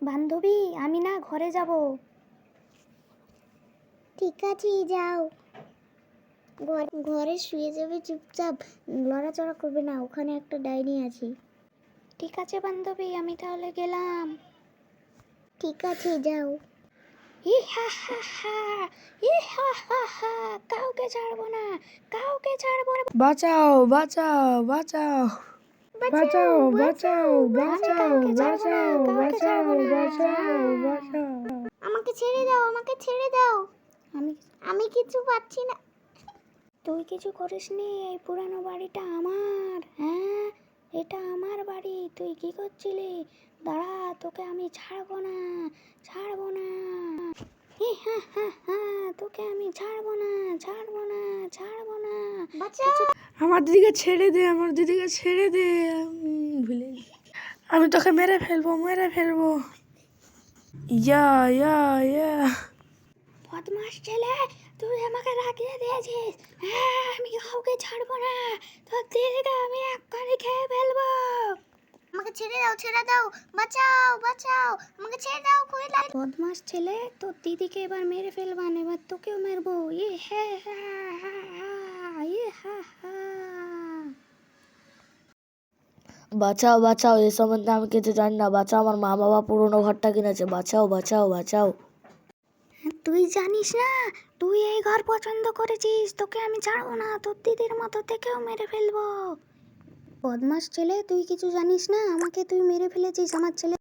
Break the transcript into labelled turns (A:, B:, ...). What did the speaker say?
A: বান্ধবী আমি না ঘরে যাব।
B: ঠিক আছে যাও, ঘরে শুয়ে যাবে চুপচাপ, লড়াচড়া করবে না, ওখানে একটা ডাইনি আছে।
A: ঠিক আছে বান্ধবী, আমি তাহলে গেলাম।
B: ঠিক আছে যাও।
A: ই হা হা হা, ই হা হা হা, কাউকে ছাড়বো না, কাউকে ছাড়বো না।
C: বাঁচাও বাঁচাও বাঁচাও বাঁচাও বাঁচাও বাঁচাও বাঁচাও বাঁচাও বাঁচাও বাঁচাও।
B: আমাকে ছেড়ে দাও, আমাকে ছেড়ে দাও,
A: আমি
B: আমি কিছু পাচ্ছি না।
A: তুই কিছু করিসনি, এই পুরানো বাড়িটা আমার। হ্যাঁ, এটা আমার বাড়ি। তুই কি করছিলি? দাঁড়া, তোকে আমি ছাড়বো না, ছাড়বো না। ই হা হা হা, তোকে আমি ছাড়বো না, ছাড়বো না, ছাড়বো না।
B: বাঁচাও।
C: আমার দিদিকে ছেড়ে দে, আমার দিদিকে ছেড়ে দে। ভুলে গেছি। আমি তোকে মেরে ফেলবো, মেরে ফেলবো। ইয়া ইয়া ইয়া।
A: বদমাস ছেলে, তুই আমাকে রাগিয়ে দিয়েছিস। হ্যাঁ, আমি কাউকে ছাড়বো না। তোর দিদিকে আমি এক্ষুনি খেয়ে ফেলবো।
B: আমাকে ছেড়ে দাও, ছেড়ে দাও, বাঁচাও বাঁচাও, আমাকে ছেড়ে দাও, খুবই লাগে।
A: বদমাস ছেলে, তোর দিদিকে এবার মেরে ফেলবান, এবার তোকেও মেরবো। ইয়ে হ্যাঁ হ্যাঁ হ্যাঁ হ্যাঁ, ইয়ে হ্যাঁ হ্যাঁ।
D: বাঁচাও বাঁচাও, এ সম্বন্ধে আমি কিছু জানি না। বাঁচাও, আমার মা বাবা পুরোনো ঘরটা কিনেছে। বাঁচাও বাঁচাও বাঁচাও।
A: তুই জানিস না, তুই এই ঘর পছন্দ করেছিস, তোকে আমি ছাড়বো না, তোর দিদির মতো থেকেও মেরে ফেলবো। বদমাস ছেলে, তুই কিছু জানিস না, আমাকে তুই মেরে ফেলেছিস, আমার ছেলে